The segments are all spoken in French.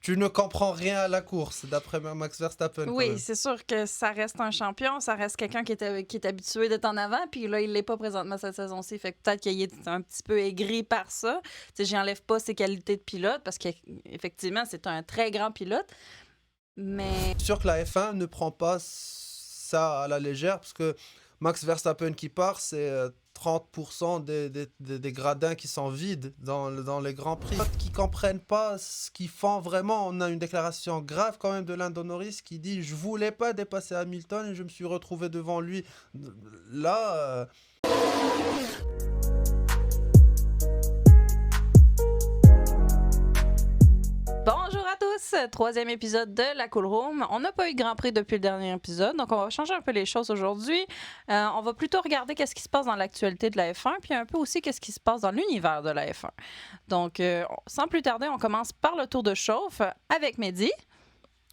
tu ne comprends rien à la course, d'après Max Verstappen quand Oui, même. c'est sûr que ça reste un champion, ça reste quelqu'un qui est habitué d'être en avant, puis là, il l'est pas présentement cette saison-ci, fait que peut-être qu'il est un petit peu aigri par ça. Tu sais, j'enlève pas ses qualités de pilote, parce qu'effectivement, c'est un très grand pilote, mais... C'est sûr que la F1 ne prend pas ça à la légère, parce que Max Verstappen qui part, c'est 30% des gradins qui sont vides dans les Grands Prix. Qui comprennent pas ce qu'ils font vraiment. On a une déclaration grave quand même de Lando Norris qui dit: je voulais pas dépasser Hamilton et je me suis retrouvé devant lui. Là, Bonjour à tous! Troisième épisode de la Cool Room. On n'a pas eu de Grand Prix depuis le dernier épisode, donc on va changer un peu les choses aujourd'hui. On va plutôt regarder qu'est-ce qui se passe dans l'actualité de la F1, puis un peu aussi qu'est-ce qui se passe dans l'univers de la F1. Donc, sans plus tarder, on commence par le tour de chauffe avec Mehdi.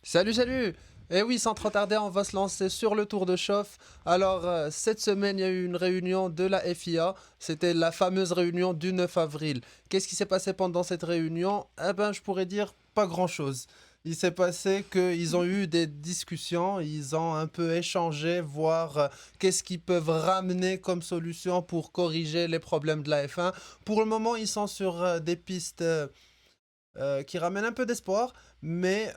Salut, salut! Eh oui, sans trop tarder, on va se lancer sur le tour de chauffe. Alors, cette semaine, il y a eu une réunion de la FIA. C'était la fameuse réunion du 9 avril. Qu'est-ce qui s'est passé pendant cette réunion? Eh ben, je pourrais dire pas grand-chose. Il s'est passé qu'ils ont eu des discussions, ils ont un peu échangé, voir qu'est-ce qu'ils peuvent ramener comme solution pour corriger les problèmes de la F1. Pour le moment, ils sont sur des pistes qui ramène un peu d'espoir, mais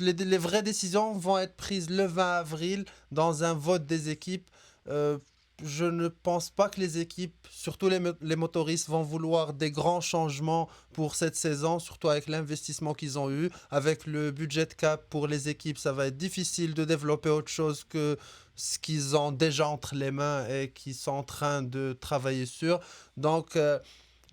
les vraies décisions vont être prises le 20 avril dans un vote des équipes. Euh, je ne pense pas que les équipes, surtout les motoristes, vont vouloir des grands changements pour cette saison, surtout avec l'investissement qu'ils ont eu. Avec le budget cap pour les équipes, ça va être difficile de développer autre chose que ce qu'ils ont déjà entre les mains et qu'ils sont en train de travailler sur. Donc,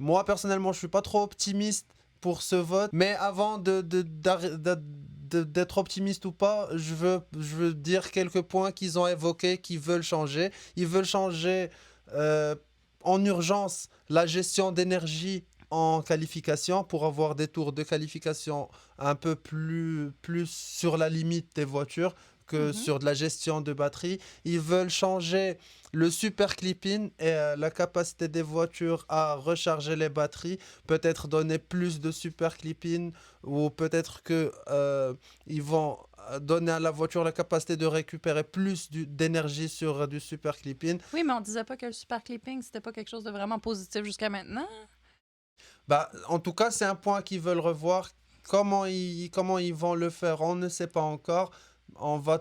moi, personnellement, je suis pas trop optimiste pour ce vote. Mais avant d'être optimiste ou pas, je veux dire quelques points qu'ils ont évoqués, qu'ils veulent changer. Ils veulent changer euh, en urgence la gestion d'énergie en qualification pour avoir des tours de qualification un peu plus sur la limite des voitures que Mhm. sur de la gestion de batterie. Ils veulent changer le super clipping et la capacité des voitures à recharger les batteries, peut-être donner plus de super clipping ou peut-être que ils vont donner à la voiture la capacité de récupérer plus d'énergie sur du super clipping. Oui, mais on disait pas que le super clipping, c'était pas quelque chose de vraiment positif jusqu'à maintenant. Bah, en tout cas, c'est un point qu'ils veulent revoir. Comment ils vont le faire, on ne sait pas encore. On va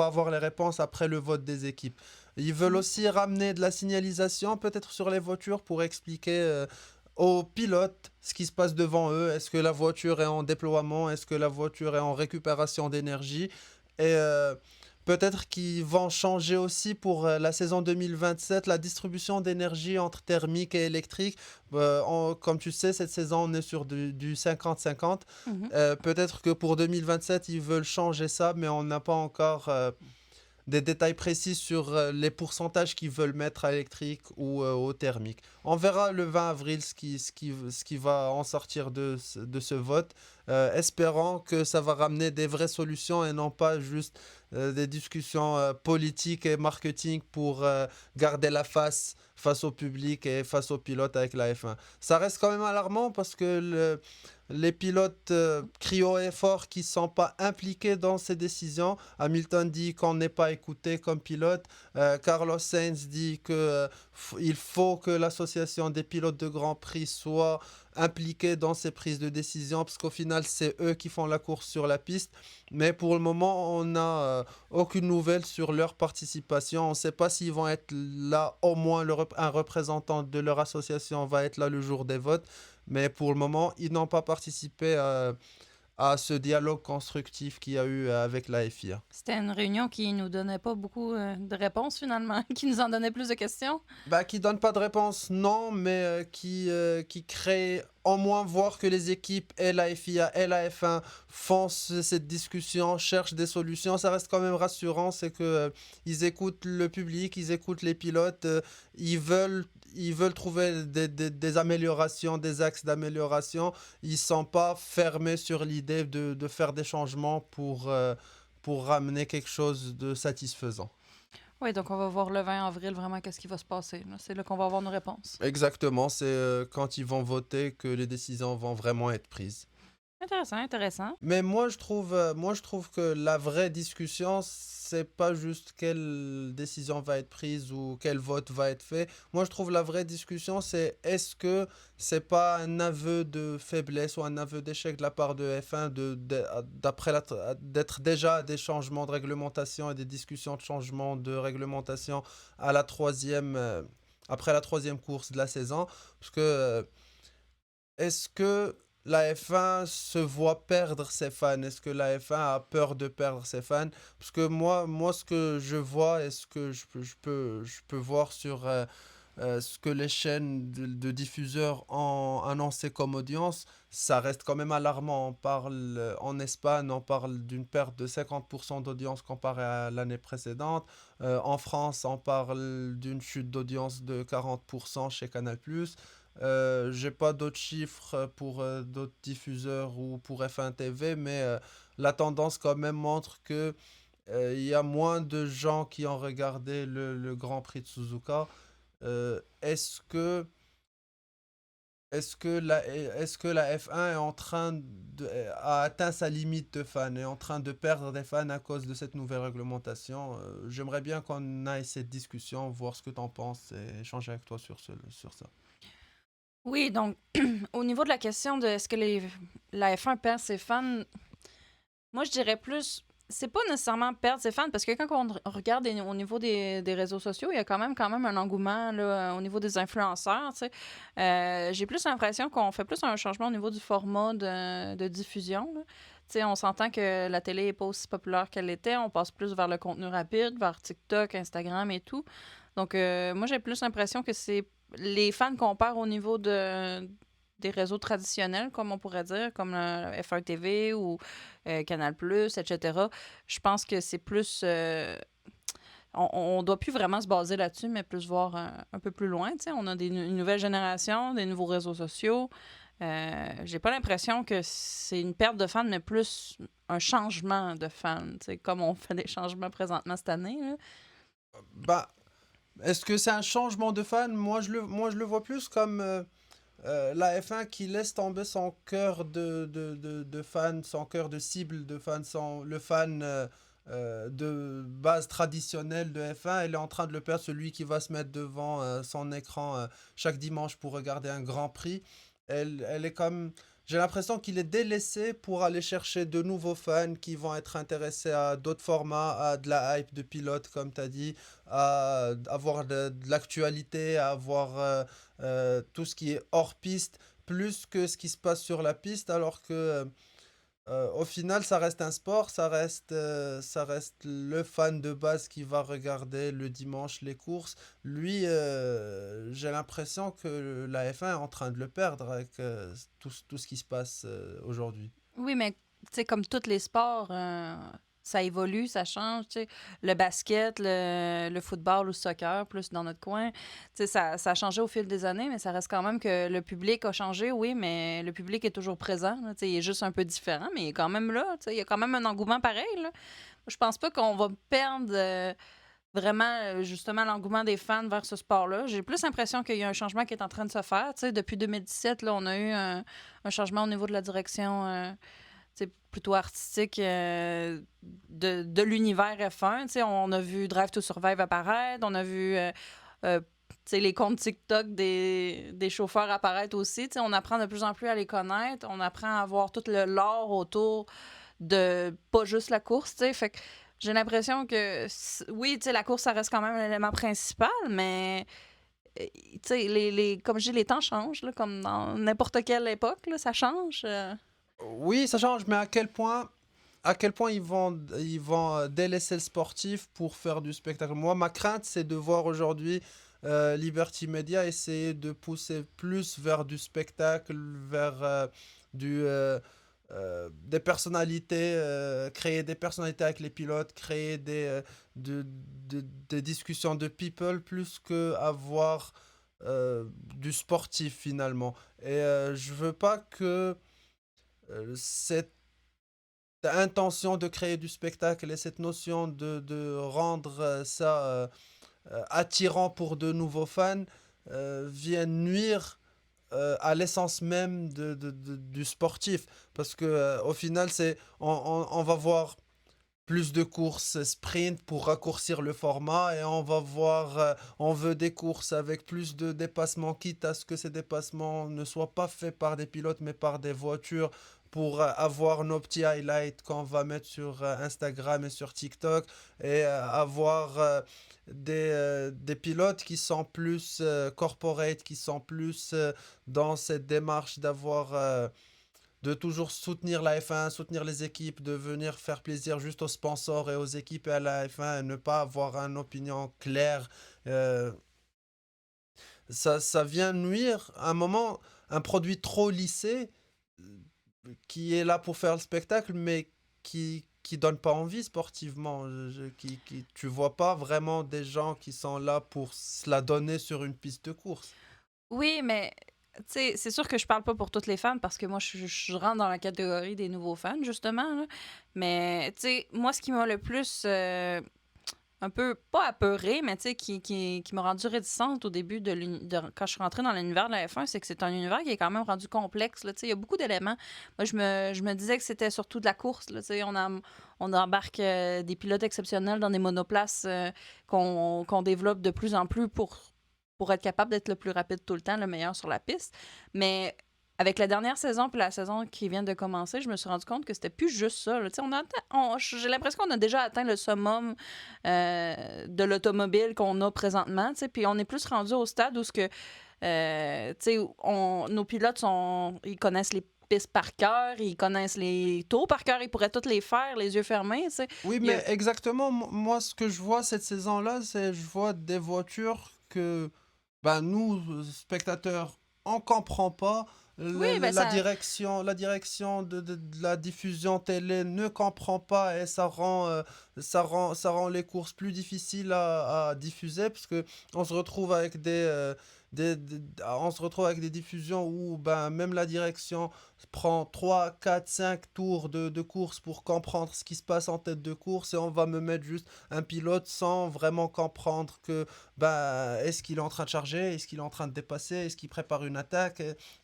avoir les réponses après le vote des équipes. Ils veulent Mhm. aussi ramener de la signalisation, peut-être sur les voitures, pour expliquer aux pilotes ce qui se passe devant eux. Est-ce que la voiture est en déploiement? Est-ce que la voiture est en récupération d'énergie? Et peut-être qu'ils vont changer aussi pour la saison 2027 la distribution d'énergie entre thermique et électrique. Comme tu sais, cette saison, on est sur du 50-50. Mhm. Peut-être que pour 2027, ils veulent changer ça, mais on n'a pas encore des détails précis sur les pourcentages qu'ils veulent mettre à électrique ou au thermique. On verra le 20 avril ce qui va en sortir de ce vote. Espérant que ça va ramener des vraies solutions et non pas juste des discussions politiques et marketing pour garder la face au public et face aux pilotes avec la F1. Ça reste quand même alarmant parce que les pilotes crient haut et fort qu'ils ne sont pas impliqués dans ces décisions. Hamilton dit qu'on n'est pas écouté comme pilote. Carlos Sainz dit qu'il faut que l'association des pilotes de Grand Prix soit impliqués dans ces prises de décision parce qu'au final c'est eux qui font la course sur la piste, mais pour le moment on n'a aucune nouvelle sur leur participation. On ne sait pas s'ils vont être là, au moins un représentant de leur association va être là le jour des votes, mais pour le moment ils n'ont pas participé à ce dialogue constructif qu'il y a eu avec la FIA. C'était une réunion qui nous donnait pas beaucoup de réponses finalement, qui nous en donnait plus de questions. Bah, qui donne pas de réponse, non, mais qui crée au moins voir que les équipes et la FIA et la F1 font cette discussion, cherchent des solutions. Ça reste quand même rassurant, c'est que ils écoutent le public, ils écoutent les pilotes, ils veulent trouver des améliorations, des axes d'amélioration. Ils sont pas fermés sur l'idée de faire des changements pour ramener quelque chose de satisfaisant. Oui, donc on va voir le 20 avril vraiment qu'est-ce qui va se passer, là. C'est là qu'on va avoir nos réponses. Exactement, c'est quand ils vont voter que les décisions vont vraiment être prises. Intéressant, intéressant. Mais moi, je trouve que la vraie discussion, c'est pas juste quelle décision va être prise ou quel vote va être fait. Moi, je trouve la vraie discussion, c'est est-ce que c'est pas un aveu de faiblesse ou un aveu d'échec de la part de F1 d'être déjà à des changements de réglementation et des discussions de changement de réglementation à la après la troisième course de la saison. Parce que est-ce que la F1 se voit perdre ses fans? Est-ce que la F1 a peur de perdre ses fans? Parce que moi ce que je vois et ce que je peux voir sur ce que les chaînes de diffuseurs ont annoncé comme audience, ça reste quand même alarmant. On parle en Espagne, on parle d'une perte de 50% d'audience comparée à l'année précédente. En France, on parle d'une chute d'audience de 40% chez Canal+. J'ai pas d'autres chiffres pour d'autres diffuseurs ou pour F1 TV, mais la tendance quand même montre que il y a moins de gens qui ont regardé le Grand Prix de Suzuka. Est-ce que la F1 est en train a atteint sa limite de fans, est en train de perdre des fans à cause de cette nouvelle réglementation? J'aimerais bien qu'on aille cette discussion, voir ce que tu en penses et échanger avec toi sur ça. Oui, donc, au niveau de la question de est-ce que la F1 perd ses fans, moi, je dirais plus, c'est pas nécessairement perdre ses fans, parce que quand on regarde au niveau des réseaux sociaux, il y a quand même un engouement là, au niveau des influenceurs. Tu sais. J'ai plus l'impression qu'on fait plus un changement au niveau du format de diffusion. Là. Tu sais, on s'entend que la télé n'est pas aussi populaire qu'elle l'était. On passe plus vers le contenu rapide, vers TikTok, Instagram et tout. Donc, moi, j'ai plus l'impression que c'est les fans qu'on perd au niveau des réseaux traditionnels, comme on pourrait dire, comme le F1 TV ou Canal+, etc. Je pense que c'est plus... on doit plus vraiment se baser là-dessus, mais plus voir un peu plus loin. Tu sais. On a une nouvelle génération, des nouveaux réseaux sociaux. J'ai pas l'impression que c'est une perte de fans, mais plus un changement de fans. Tu sais, comme on fait des changements présentement cette année. Là. Bah, est-ce que c'est un changement de fan? Moi, je le vois plus comme la F1 qui laisse tomber son cœur de fan, son cœur de cible de fan, le fan de base traditionnelle de F1. Elle est en train de le perdre, celui qui va se mettre devant son écran chaque dimanche pour regarder un Grand Prix. Elle est comme... J'ai l'impression qu'il est délaissé pour aller chercher de nouveaux fans qui vont être intéressés à d'autres formats, à de la hype de pilote, comme tu as dit, à avoir de l'actualité, à avoir tout ce qui est hors piste, plus que ce qui se passe sur la piste, alors que au final, ça reste un sport, ça reste le fan de base qui va regarder le dimanche les courses. Lui, j'ai l'impression que la F1 est en train de le perdre avec tout ce qui se passe aujourd'hui. Oui, mais tu sais, comme tous les sports, ça évolue, ça change. Tu sais. Le basket, le football ou le soccer, plus dans notre coin, tu sais, ça a changé au fil des années, mais ça reste quand même que le public a changé, oui, mais le public est toujours présent. Là. Tu sais, il est juste un peu différent, mais il est quand même là. Tu sais. Il y a quand même un engouement pareil. Là. Je pense pas qu'on va perdre vraiment, justement, l'engouement des fans vers ce sport-là. J'ai plus l'impression qu'il y a un changement qui est en train de se faire. Tu sais, depuis 2017, là, on a eu un changement au niveau de la direction tu sais, plutôt artistique de l'univers F1. Tu sais, on a vu Drive to Survive apparaître, on a vu tu sais, les comptes TikTok des chauffeurs apparaître aussi. Tu sais, on apprend de plus en plus à les connaître, on apprend à voir tout le lore autour de pas juste la course. Tu sais. Fait que j'ai l'impression que, oui, tu sais, la course, ça reste quand même l'élément principal, mais tu sais, comme je dis, les temps changent, là, comme dans n'importe quelle époque, là, ça change. Oui, ça change, mais à quel point ils vont délaisser le sportif pour faire du spectacle. Moi, ma crainte, c'est de voir aujourd'hui Liberty Media essayer de pousser plus vers du spectacle, vers des personnalités, créer des personnalités avec les pilotes, créer des discussions de people, plus que avoir du sportif finalement. Et je veux pas que cette intention de créer du spectacle et cette notion de rendre ça attirant pour de nouveaux fans viennent nuire à l'essence même du sportif. Parce que au final, on va voir plus de courses sprint pour raccourcir le format et on va voir, on veut des courses avec plus de dépassements, quitte à ce que ces dépassements ne soient pas faits par des pilotes mais par des voitures pour avoir nos petits highlights qu'on va mettre sur Instagram et sur TikTok et avoir des pilotes qui sont plus corporate, qui sont plus dans cette démarche de toujours soutenir la F1, soutenir les équipes, de venir faire plaisir juste aux sponsors et aux équipes et à la F1 et ne pas avoir une opinion claire. Euh, ça vient nuire à un moment, un produit trop lissé qui est là pour faire le spectacle, mais qui donne pas envie sportivement. Tu vois pas vraiment des gens qui sont là pour se la donner sur une piste de course. Oui, mais tu sais, c'est sûr que je parle pas pour toutes les fans parce que moi, je rentre dans la catégorie des nouveaux fans, justement. Là. Mais tu sais, moi, ce qui m'a le plus un peu, pas apeurée, mais tu sais, qui m'a rendue réticente au début quand je suis rentrée dans l'univers de la F1, c'est que c'est un univers qui est quand même rendu complexe. Là, tu sais, il y a beaucoup d'éléments. Moi, je me disais que c'était surtout de la course. Là, tu sais, on embarque des pilotes exceptionnels dans des monoplaces qu'on développe de plus en plus pour être capable d'être le plus rapide tout le temps, le meilleur sur la piste. Mais avec la dernière saison puis la saison qui vient de commencer, je me suis rendu compte que c'était plus juste ça. Là. Tu sais, j'ai l'impression qu'on a déjà atteint le summum de l'automobile qu'on a présentement. Tu sais, puis on est plus rendu au stade où ce que, tu sais, nos pilotes ils connaissent les pistes par cœur, ils connaissent les tours par cœur, ils pourraient tous les faire, les yeux fermés. Tu sais. Oui, Il y mais a- exactement, moi, ce que je vois cette saison-là, je vois des voitures que, ben, nous, spectateurs, on comprend pas. Oui, ben ça. La direction de la diffusion télé ne comprend pas et ça rend les courses plus difficiles à diffuser parce que on se retrouve avec on se retrouve avec des diffusions où ben, même la direction prend 3 4 5 tours de course pour comprendre ce qui se passe en tête de course et on va me mettre juste un pilote sans vraiment comprendre que bah, est-ce qu'il est en train de charger, est-ce qu'il est en train de dépasser, est-ce qu'il prépare une attaque,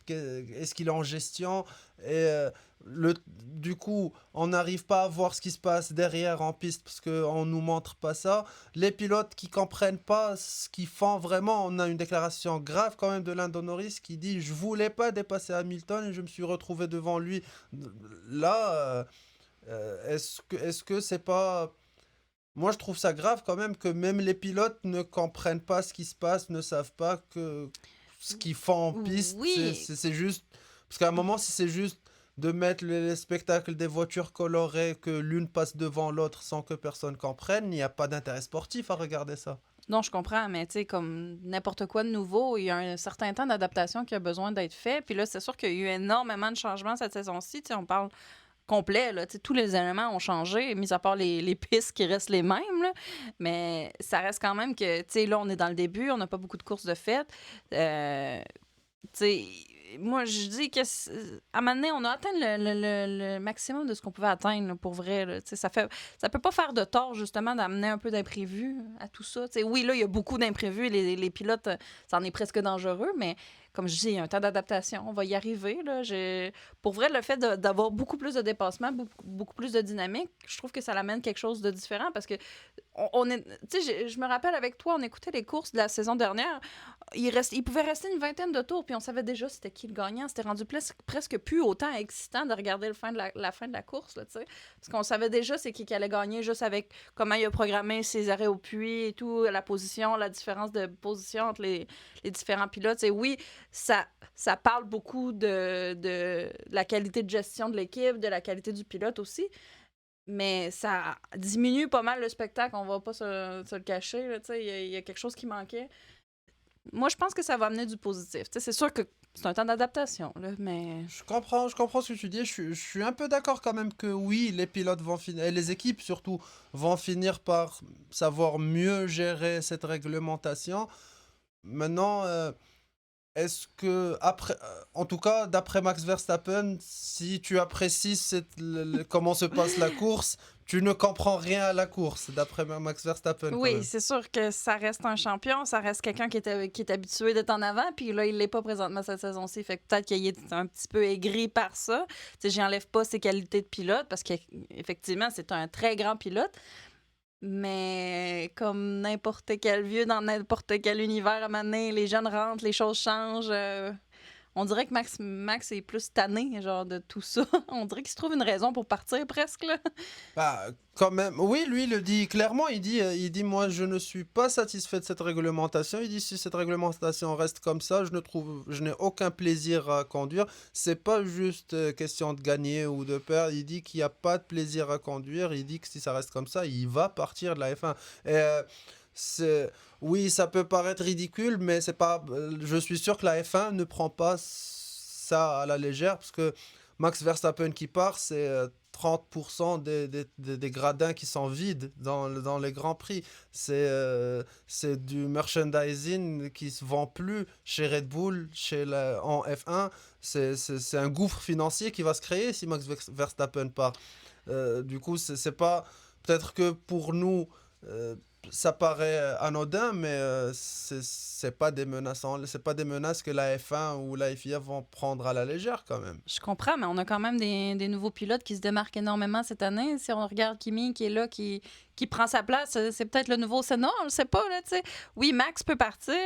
est-ce qu'il est en gestion et du coup on n'arrive pas à voir ce qui se passe derrière en piste parce qu'on nous montre pas ça. Les pilotes qui comprennent pas ce qu'ils font vraiment, on a une déclaration grave quand même de Lando Norris qui dit je voulais pas dépasser Hamilton et je me suis retrouvé devant lui. Là, est-ce que c'est pas... Moi, je trouve ça grave quand même que même les pilotes ne comprennent pas ce qui se passe, ne savent pas que ce qu'ils font en piste, Oui, c'est juste... Parce qu'à un moment, si c'est juste de mettre les spectacles des voitures colorées, que l'une passe devant l'autre sans que personne comprenne, il n'y a pas d'intérêt sportif à regarder ça. non, je comprends, mais tu sais, comme n'importe quoi de nouveau, il y a un certain temps d'adaptation qui a besoin d'être fait. Puis là, c'est sûr qu'il y a eu énormément de changements cette saison-ci. Tu sais, on parle complet, là. Tu sais, tous les éléments ont changé, mis à part les pistes qui restent les mêmes, là. Mais ça reste quand même que, tu sais, là, on est dans le début, on n'a pas beaucoup de courses de fête. Tu sais, moi, je dis que à un moment donné, on a atteint le maximum de ce qu'on pouvait atteindre, là, pour vrai. Là. Tu sais, ça peut pas faire de tort, justement, d'amener un peu d'imprévu à tout ça. Tu sais, oui, là, il y a beaucoup d'imprévus. Les pilotes, ça en est presque dangereux, mais comme je dis, il y a un temps d'adaptation. On va y arriver. Là. Pour vrai, le fait d'avoir beaucoup plus de dépassement, beaucoup plus de dynamique, je trouve que ça l'amène quelque chose de différent parce que on est. Tu sais, je me rappelle avec toi, on écoutait les courses de la saison dernière. Il pouvait rester une vingtaine de tours, puis on savait déjà c'était qui le gagnant. C'était rendu presque plus autant excitant de regarder la fin de la course, là, tu sais. Parce qu'on savait déjà c'est qui allait gagner juste avec comment il a programmé ses arrêts au puits et tout, la position, la différence de position entre les différents pilotes. Et oui, ça parle beaucoup de la qualité de gestion de l'équipe, de la qualité du pilote aussi. Mais ça diminue pas mal le spectacle, on va pas se le cacher. Là, il y a quelque chose qui manquait. Moi, je pense que ça va amener du positif. Tu sais, c'est sûr que c'est un temps d'adaptation, là, mais... Je comprends ce que tu dis. Je suis un peu d'accord quand même que oui, les pilotes vont finir, et les équipes surtout, vont finir par savoir mieux gérer cette réglementation. Maintenant, est-ce que, en tout cas, d'après Max Verstappen, si tu apprécies comment se passe la course, tu ne comprends rien à la course, d'après Max Verstappen quand Oui, même. c'est sûr que ça reste un champion, ça reste quelqu'un qui est habitué d'être en avant, puis là, il l'est pas présentement cette saison-ci, fait que peut-être qu'il est un petit peu aigri par ça. Tu sais, j'enlève pas ses qualités de pilote, parce qu'effectivement, c'est un très grand pilote, mais comme n'importe quel vieux dans n'importe quel univers, à un moment donné, les jeunes rentrent, les choses changent. On dirait que Max est plus tanné, genre, de tout ça. On dirait qu'il se trouve une raison pour partir, presque, là. Bah, quand même, oui, lui, il le dit clairement, il dit, moi, je ne suis pas satisfait de cette réglementation. Il dit, si cette réglementation reste comme ça, je n'ai aucun plaisir à conduire. C'est pas juste question de gagner ou de perdre. Il dit qu'il n'y a pas de plaisir à conduire. Il dit que si ça reste comme ça, il va partir de la F1. Et, c'est, oui, ça peut paraître ridicule, mais c'est pas, je suis sûr que la F1 ne prend pas ça à la légère, parce que Max Verstappen qui part, c'est 30% des gradins qui sont vides dans les grands prix. C'est du merchandising qui se vend plus chez Red Bull, en F1. C'est un gouffre financier qui va se créer si Max Verstappen part. Du coup, c'est pas. Peut-être que pour nous, euh, ça paraît anodin, mais c'est pas des menaces que la F1 ou la FIA vont prendre à la légère quand même. Je comprends, mais on a quand même des nouveaux pilotes qui se démarquent énormément cette année. Si on regarde Kimi qui est là, qui prend sa place, c'est peut-être le nouveau Senna, on le sait pas, là, tu sais. Oui, Max peut partir.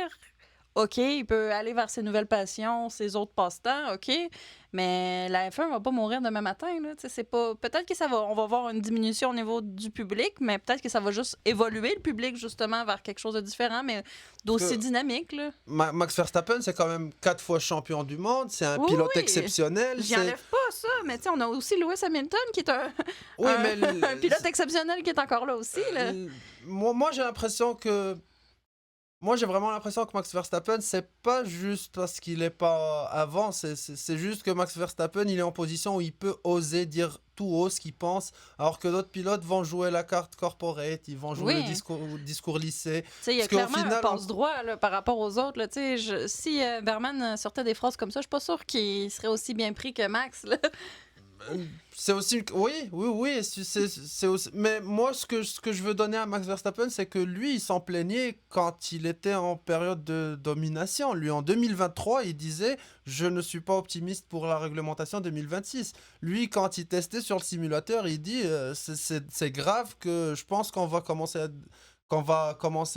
OK, il peut aller vers ses nouvelles passions, ses autres passe-temps, OK. Mais la F1 va pas mourir demain matin, là. Tu sais, c'est pas. Peut-être que on va voir une diminution au niveau du public, mais peut-être que ça va juste évoluer le public justement vers quelque chose de différent, mais Parce d'aussi que dynamique, là. Max Verstappen, c'est quand même 4 fois champion du monde, c'est un Oui, pilote oui, oui. exceptionnel. J'y enlève pas ça, mais tu sais, on a aussi Lewis Hamilton qui est Oui, un, mais un pilote exceptionnel qui est encore là aussi, là. moi j'ai l'impression que moi, j'ai vraiment l'impression que Max Verstappen, c'est pas juste parce qu'il est pas avant, c'est juste que Max Verstappen, il est en position où il peut oser dire tout haut ce qu'il pense, alors que d'autres pilotes vont jouer la carte corporate, ils vont jouer Oui. le discours lissé. Tu sais, il y a Parce qu'au clairement un final, passe-droit là, par rapport aux autres. Là, tu sais, si Berman sortait des phrases comme ça, je suis pas sûre qu'il serait aussi bien pris que Max. Là. c'est aussi. Oui, oui, oui. C'est aussi. Mais moi, ce que je veux donner à Max Verstappen, c'est que lui, il s'en plaignait quand il était en période de domination. Lui, en 2023, il disait: je ne suis pas optimiste pour la réglementation 2026. Lui, quand il testait sur le simulateur, il dit: c'est grave que je pense qu'on va commencer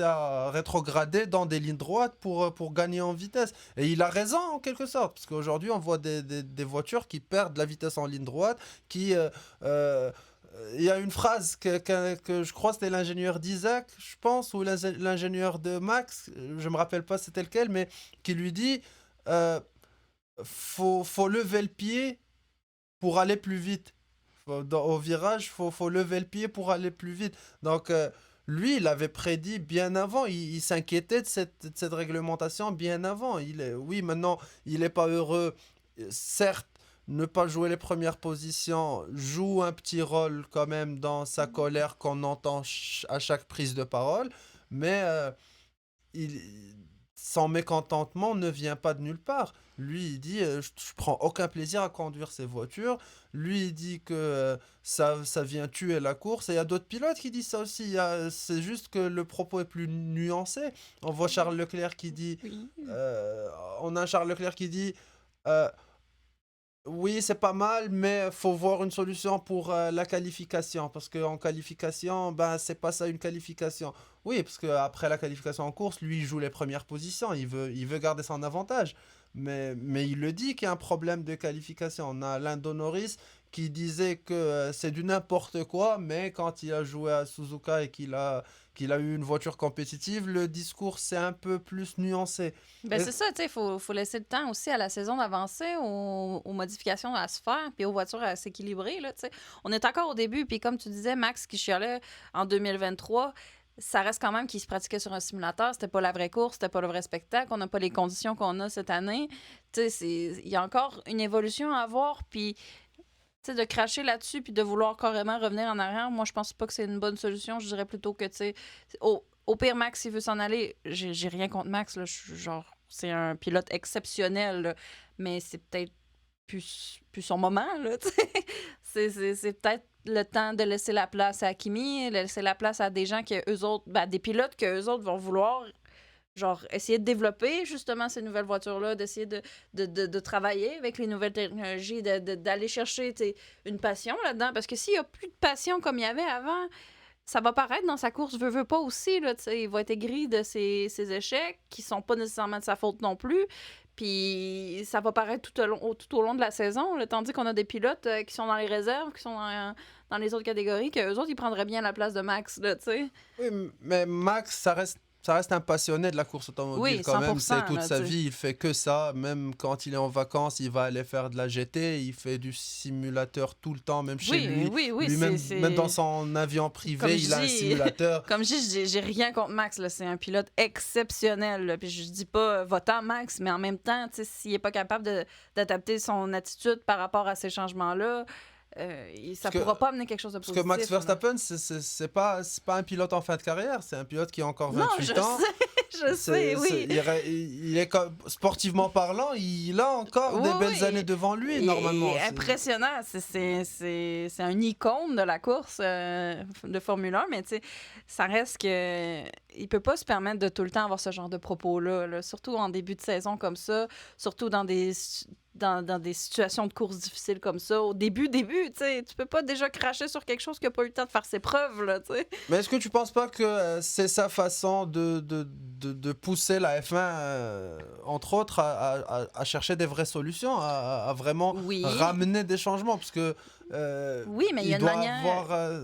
à rétrograder dans des lignes droites pour gagner en vitesse. Et il a raison en quelque sorte, parce qu'aujourd'hui on voit des voitures qui perdent la vitesse en ligne droite, qui... euh, il y a une phrase que je crois c'était l'ingénieur d'Isaac, je pense, ou l'ingénieur de Max, je me rappelle pas c'était lequel, mais qui lui dit euh, faut lever le pied pour aller plus vite. Au virage, faut lever le pied pour aller plus vite. Donc, lui, il avait prédit bien avant. Il s'inquiétait de cette réglementation bien avant. Oui, maintenant, il n'est pas heureux. Certes, ne pas jouer les premières positions joue un petit rôle quand même dans sa colère qu'on entend à chaque prise de parole. Mais il, son mécontentement ne vient pas de nulle part. Lui, il dit je prends aucun plaisir à conduire ces voitures. Lui, il dit que ça vient tuer la course. Et il y a d'autres pilotes qui disent ça aussi. C'est juste que le propos est plus nuancé. On voit Charles Leclerc qui dit Oui. euh, on a un Charles Leclerc qui dit euh, oui, c'est pas mal, mais faut voir une solution pour la qualification. Parce qu'en qualification, ben, c'est pas ça une qualification. Oui, parce qu'après la qualification en course, lui, il joue les premières positions. Il veut garder son avantage. Mais il le dit qu'il y a un problème de qualification. On a Lando Norris qui disait que c'est du n'importe quoi, mais quand il a joué à Suzuka et qu'il a eu une voiture compétitive, le discours c'est un peu plus nuancé. Ben Et- c'est ça, tu sais, faut laisser le temps aussi à la saison d'avancer, aux modifications à se faire, puis aux voitures à s'équilibrer, là, tu sais. On est encore au début, puis comme tu disais, Max qui chialait en 2023, ça reste quand même qu'il se pratiquait sur un simulateur, c'était pas la vraie course, c'était pas le vrai spectacle, on n'a pas les conditions qu'on a cette année. Tu sais, il y a encore une évolution à avoir, puis tu sais, de cracher là-dessus puis de vouloir carrément revenir en arrière, moi, je pense pas que c'est une bonne solution. Je dirais plutôt que, tu sais, au pire, Max, s'il veut s'en aller, j'ai rien contre Max, là. Je suis genre c'est un pilote exceptionnel, là, mais c'est peut-être plus son moment, là, tu sais. C'est peut-être le temps de laisser la place à Kimi, de laisser la place à des gens que eux autres, ben, des pilotes que eux autres vont vouloir, genre, essayer de développer justement ces nouvelles voitures-là, d'essayer de travailler avec les nouvelles technologies, d'aller chercher une passion là-dedans. Parce que s'il n'y a plus de passion comme il y avait avant, ça va paraître dans sa course, veut pas aussi, là, tu sais, il va être aigri de ses échecs, qui sont pas nécessairement de sa faute non plus. Puis ça va paraître tout au long de la saison, là, tandis qu'on a des pilotes qui sont dans les réserves, qui sont dans les autres catégories, qu'eux autres, ils prendraient bien la place de Max, là, tu sais. Oui, mais Max, ça reste un passionné de la course automobile Oui, quand même. 100%, C'est toute là, sa tu sais. vie, il fait que ça. Même quand il est en vacances, il va aller faire de la GT. Il fait du simulateur tout le temps, même chez Oui, lui. oui, oui, Lui-même, même dans c'est... son avion Comme privé, je il a un dis, simulateur. comme je dis, j'ai rien contre Max, là. C'est un pilote exceptionnel, là. Puis je dis pas va-t'en Max, mais en même temps, tu sais, s'il est pas capable d'adapter son attitude par rapport à ces changements-là, ça Parce que, pourra pas amener quelque chose de parce que Max positif, là. Verstappen, c'est pas un pilote en fin de carrière. C'est un pilote qui a encore Non, 28 ans. je sais, oui. Il est sportivement parlant, il a encore des Oui, belles années oui. devant lui, Il normalement. est impressionnant. C'est un icône de la course de Formule 1, mais tu sais, ça reste que il peut pas se permettre de tout le temps avoir ce genre de propos-là, là. Surtout en début de saison comme ça, surtout dans des situations de course difficiles comme ça. Au début, tu sais, tu peux pas déjà cracher sur quelque chose qui a pas eu le temps de faire ses preuves, là, tu sais. Mais est-ce que tu penses pas que c'est sa façon de pousser la F1, entre autres, à chercher des vraies solutions, à vraiment Oui, ramener des changements? Parce que oui, mais il y a il une doit manière. avoir...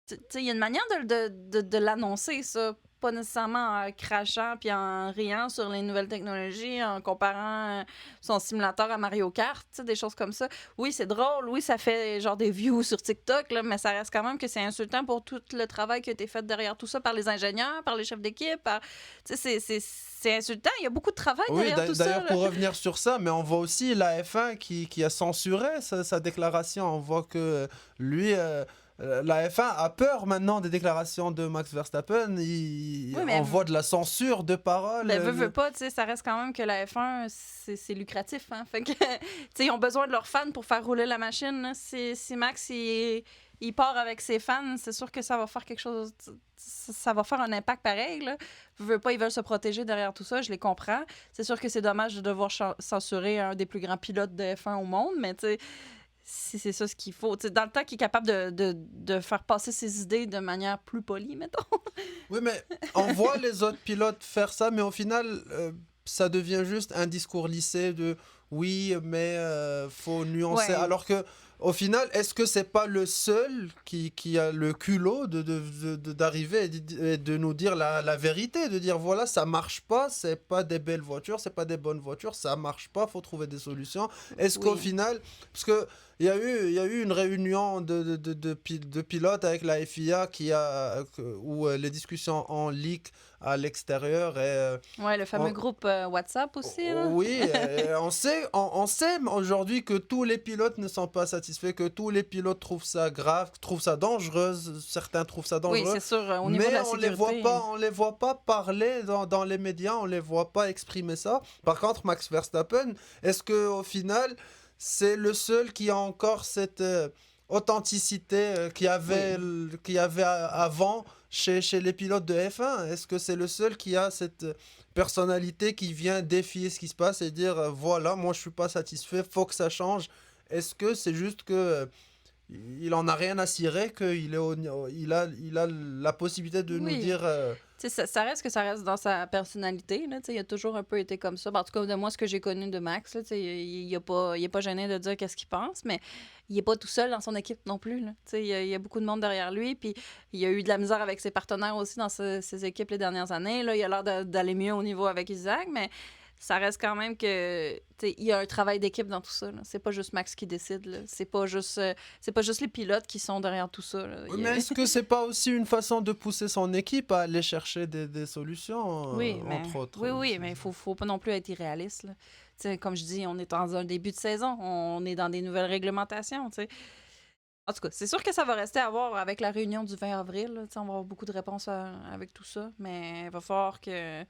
Tu sais, il y a une manière de l'annoncer, ça. Pas nécessairement en crachant puis en riant sur les nouvelles technologies, en comparant son simulateur à Mario Kart, tu sais, des choses comme ça. Oui, c'est drôle, oui, ça fait genre des views sur TikTok, là, mais ça reste quand même que c'est insultant pour tout le travail qui a été fait derrière tout ça par les ingénieurs, par les chefs d'équipe. Tu sais, c'est insultant. Il y a beaucoup de travail Oui, derrière tout ça, d'ailleurs, là. pour revenir sur ça, mais on voit aussi la F1 qui a censuré sa déclaration. On voit que lui, la F1 a peur maintenant des déclarations de Max Verstappen. Oui, mais On voit de la censure de parole. ben, veut pas, tu sais, ça reste quand même que la F1, c'est lucratif, hein. Fait que, tu sais, ils ont besoin de leurs fans pour faire rouler la machine, là. Si Max, il part avec ses fans, c'est sûr que ça va faire quelque chose, ça va faire un impact pareil, là. Veut pas, ils veulent se protéger derrière tout ça, je les comprends. C'est sûr que c'est dommage de devoir censurer un des plus grands pilotes de F1 au monde, mais tu sais, si c'est ça ce qu'il faut. Tu sais, dans le temps qu'il est capable de faire passer ses idées de manière plus polie, mettons. Oui, mais on voit les autres pilotes faire ça, mais au final, ça devient juste un discours lissé de oui, mais faut nuancer. Ouais. Alors que, au final, est-ce que c'est pas le seul qui a le culot d'arriver et de nous dire la vérité, de dire voilà, ça marche pas, c'est pas des belles voitures, c'est pas des bonnes voitures, ça marche pas, faut trouver des solutions. Est-ce qu'au Oui. final, parce que il y a eu une réunion de pilotes avec la FIA où les discussions en leak à l'extérieur et Ouais, le fameux on- groupe WhatsApp aussi, là. oui, et on sait aujourd'hui que tous les pilotes ne sont pas satisfaits, que tous les pilotes trouvent ça grave, trouvent ça dangereuse, certains trouvent ça Oui, dangereux, c'est sûr, au niveau de mais la sécurité. on les voit pas parler dans les médias, on les voit pas exprimer ça. Par contre, Max Verstappen, est-ce que au final, c'est le seul qui a encore cette authenticité qu'il y avait avant chez les pilotes de F1? Est-ce que c'est le seul qui a cette personnalité qui vient défier ce qui se passe et dire voilà, moi je suis pas satisfait, faut que ça change? Est-ce que c'est juste que il en a rien à cirer, qu'il est il a la possibilité de nous Oui. dire Tu sais, ça reste que ça reste dans sa personnalité, là. Tu sais, il a toujours un peu été comme ça. Ben, en tout cas, de moi, ce que j'ai connu de Max, là, tu sais, il est pas gêné de dire qu'est-ce qu'il pense, mais il est pas tout seul dans son équipe non plus, là. Tu sais, il y a beaucoup de monde derrière lui, puis il a eu de la misère avec ses partenaires aussi dans ses équipes les dernières années. Là, il a l'air d'aller mieux au niveau avec Isaac, mais ça reste quand même que, tu sais, il y a un travail d'équipe dans tout ça, là. C'est pas juste Max qui décide, là. C'est pas juste les pilotes qui sont derrière tout ça, là. oui, mais est-ce que c'est pas aussi une façon de pousser son équipe à aller chercher des solutions, Oui, mais, entre autres? oui, mais il faut pas non plus être irréaliste, là. Tu sais, comme je dis, on est dans un début de saison, on est dans des nouvelles réglementations, tu sais. En tout cas, c'est sûr que ça va rester à voir avec la réunion du 20 avril, là. Tu sais, on va avoir beaucoup de réponses avec tout ça, mais il va falloir que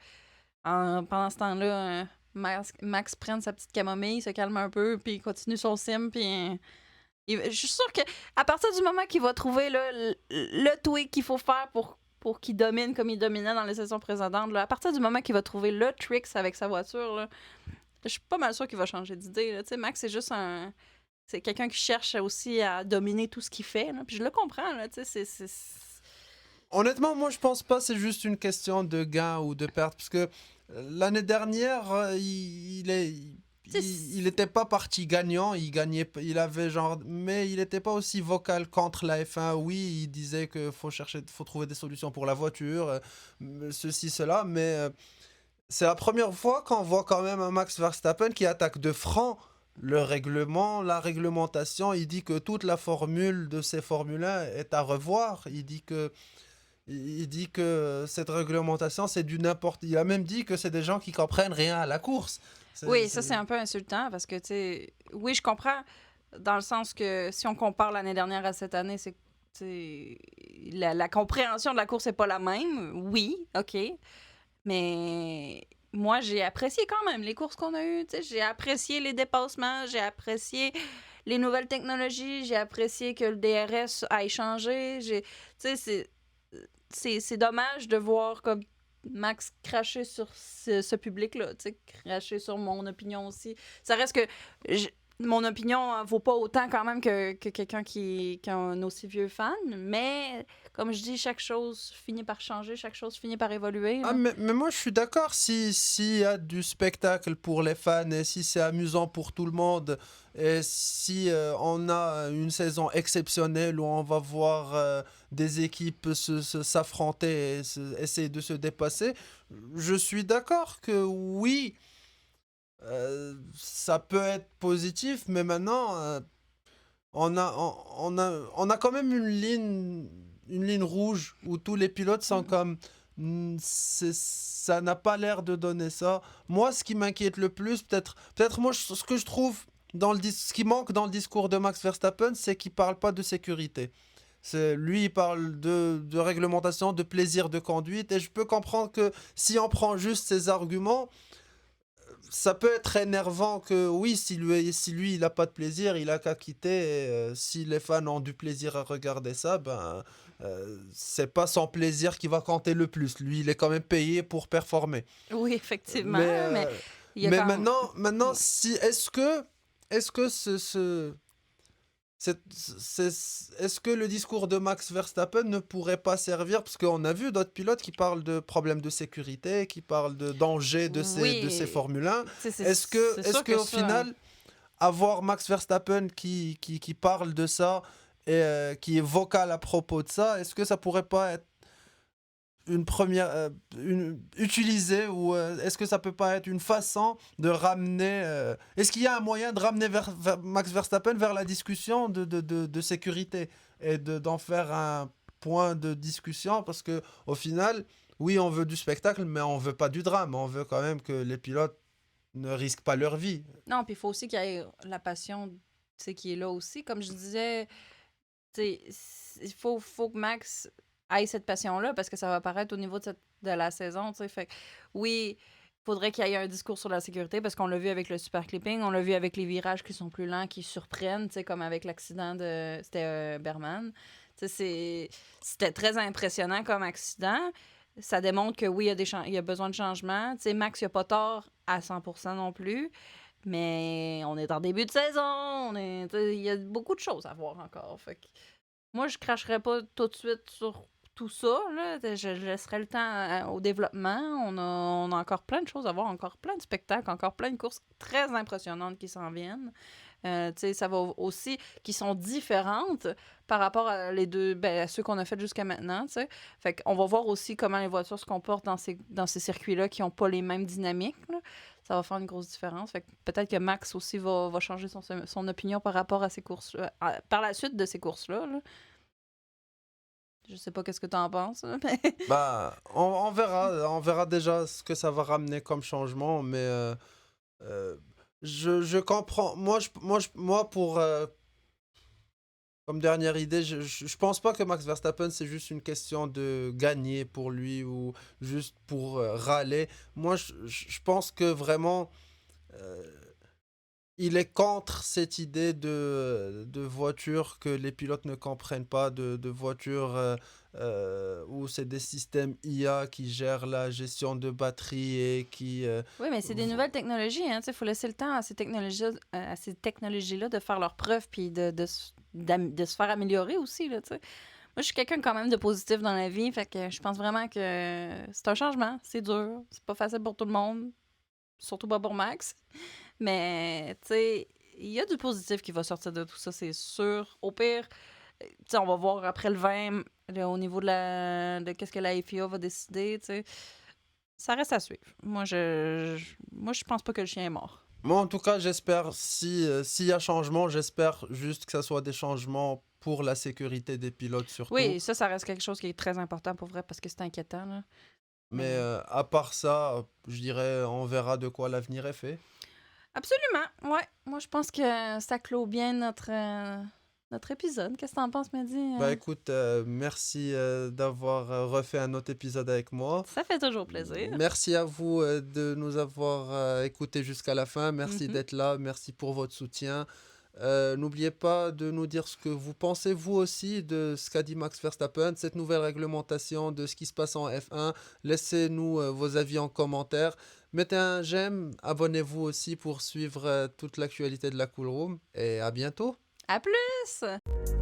Pendant ce temps-là, Max prenne sa petite camomille, se calme un peu, puis il continue son sim, puis je suis sûre que à partir du moment qu'il va trouver là, le tweak qu'il faut faire pour qu'il domine comme il dominait dans les saisons précédentes, là, à partir du moment qu'il va trouver le tricks avec sa voiture, là, je suis pas mal sûre qu'il va changer d'idée. Là. Tu sais, Max, c'est juste un. C'est quelqu'un qui cherche aussi à dominer tout ce qu'il fait. Là. Puis je le comprends. Là, tu sais, Honnêtement, moi, je pense pas que c'est juste une question de gain ou de perte. Parce que l'année dernière, tu sais, il était pas parti gagnant. Il gagnait, il avait genre. Mais il était pas aussi vocal contre la F1. Oui, il disait qu'il faut chercher, faut trouver des solutions pour la voiture, ceci, cela. Mais c'est la première fois qu'on voit quand même un Max Verstappen qui attaque de franc le règlement, la réglementation. Il dit que toute la formule de ces Formule 1 est à revoir. Il dit que cette réglementation, c'est du n'importe. Il a même dit que c'est des gens qui comprennent rien à la course. oui, ça, c'est un peu insultant parce que, tu sais, oui, je comprends dans le sens que si on compare l'année dernière à cette année, c'est tu sais, la compréhension de la course n'est pas la même. Oui, OK. Mais moi, j'ai apprécié quand même les courses qu'on a eues. Tu sais, j'ai apprécié les dépassements, j'ai apprécié les nouvelles technologies, j'ai apprécié que le DRS aille changer. Tu sais, c'est dommage de voir comme Max cracher sur ce public-là, tu sais, cracher sur mon opinion aussi. Ça reste que mon opinion vaut pas autant quand même que quelqu'un qui a un aussi vieux fan, mais comme je dis, chaque chose finit par changer, chaque chose finit par évoluer. Ah, Là. mais moi je suis d'accord si s'il y a du spectacle pour les fans et si c'est amusant pour tout le monde et si on a une saison exceptionnelle où on va voir des équipes s'affronter et essayer de se dépasser, je suis d'accord que oui, ça peut être positif, mais maintenant on a quand même une ligne rouge où tous les pilotes sont comme. Ça n'a pas l'air de donner ça. Moi, ce qui m'inquiète le plus, peut-être moi, ce que je trouve ce qui manque dans le discours de Max Verstappen, c'est qu'il parle pas de sécurité. Lui, il parle de réglementation, de plaisir de conduite, et je peux comprendre que si on prend juste ses arguments, ça peut être énervant que oui, si lui il a pas de plaisir, il a qu'à quitter. Et, si les fans ont du plaisir à regarder ça, ben c'est pas son plaisir qui va compter le plus. Lui, il est quand même payé pour performer. Oui, effectivement, Mais, mais il y a mais quand même... maintenant, Ouais. si est-ce que est-ce que le discours de Max Verstappen ne pourrait pas servir, parce qu'on a vu d'autres pilotes qui parlent de problèmes de sécurité, qui parlent de danger de ces Oui, Formule 1. tu sais, Est-ce c'est est-ce sûr que que au ça... final, avoir Max Verstappen qui parle de ça et qui est vocal à propos de ça, est-ce que ça pourrait pas être une première utilisée, ou est-ce que ça peut pas être une façon de ramener est-ce qu'il y a un moyen de ramener Max Verstappen vers la discussion de sécurité et d'en faire un point de discussion, parce que au final, oui, on veut du spectacle mais on veut pas du drame, on veut quand même que les pilotes ne risquent pas leur vie. Non, puis il faut aussi qu'il y ait la passion, tu sais, qui est là aussi. Comme je disais, tu sais, il faut que Max ait cette passion-là parce que ça va apparaître au niveau de la saison, tu sais. Fait que, oui, faudrait qu'il y ait un discours sur la sécurité parce qu'on l'a vu avec le super clipping, on l'a vu avec les virages qui sont plus lents, qui surprennent, tu sais, comme avec l'accident de... C'était Berman. Tu sais, c'était très impressionnant comme accident. Ça démontre que oui, il y a besoin de changement. Tu sais, Max, il a pas tort à 100% non plus. Mais on est en début de saison. Tu sais, il y a beaucoup de choses à voir encore. Fait que moi, je cracherais pas tout de suite sur tout ça. Là. Je laisserai le temps au développement. On a encore plein de choses à voir, encore plein de spectacles, encore plein de courses très impressionnantes qui s'en viennent. Tu sais, ça va aussi, qui sont différentes par rapport à les deux, ben, à ceux qu'on a fait jusqu'à maintenant. Tu sais. Fait qu'on va voir aussi comment les voitures se comportent dans ces circuits-là qui n'ont pas les mêmes dynamiques. Là. Ça va faire une grosse différence. Fait que peut-être que Max aussi va changer son opinion par rapport à ces courses, par la suite de ces courses-là. Là. Je sais pas qu'est-ce que tu en penses, là, mais... Bah, on verra déjà ce que ça va ramener comme changement, mais euh, je comprends. Moi, pour Comme dernière idée, je pense pas que Max Verstappen, c'est juste une question de gagner pour lui ou juste pour râler. Moi, je pense que vraiment, euh, il est contre cette idée de voiture que les pilotes ne comprennent pas, de voitures où c'est des systèmes IA qui gèrent la gestion de batterie et qui... Oui, mais c'est des v- nouvelles technologies, hein. Il faut laisser le temps à ces technologies-là de faire leurs preuves puis de se faire améliorer aussi, là, tu sais. Moi, je suis quelqu'un quand même de positif dans la vie, fait que je pense vraiment que c'est un changement. C'est dur, c'est pas facile pour tout le monde, surtout pas pour Max. Mais, tu sais, il y a du positif qui va sortir de tout ça, c'est sûr. Au pire, tu sais, on va voir après le 20, au niveau de qu'est-ce que la FIA va décider, tu sais. Ça reste à suivre. Moi, je pense pas que le chien est mort. Moi, en tout cas, j'espère, si, s'il y a changement, j'espère juste que ça soit des changements pour la sécurité des pilotes surtout. Oui, ça reste quelque chose qui est très important pour vrai parce que c'est inquiétant, là. Mais Mais à part ça, je dirais, on verra de quoi l'avenir est fait. absolument, ouais. Moi, je pense que ça clôt bien notre épisode. Qu'est-ce que t'en penses, Mehdi? Bah écoute, merci d'avoir refait un autre épisode avec moi. Ça fait toujours plaisir. Merci à vous de nous avoir écoutés jusqu'à la fin. Merci Mhm. d'être là. Merci pour votre soutien. N'oubliez pas de nous dire ce que vous pensez vous aussi de ce qu'a dit Max Verstappen, cette nouvelle réglementation, de ce qui se passe en F1. Laissez-nous vos avis en commentaire. Mettez un j'aime, abonnez-vous aussi pour suivre toute l'actualité de la Cool Room et à bientôt. À plus!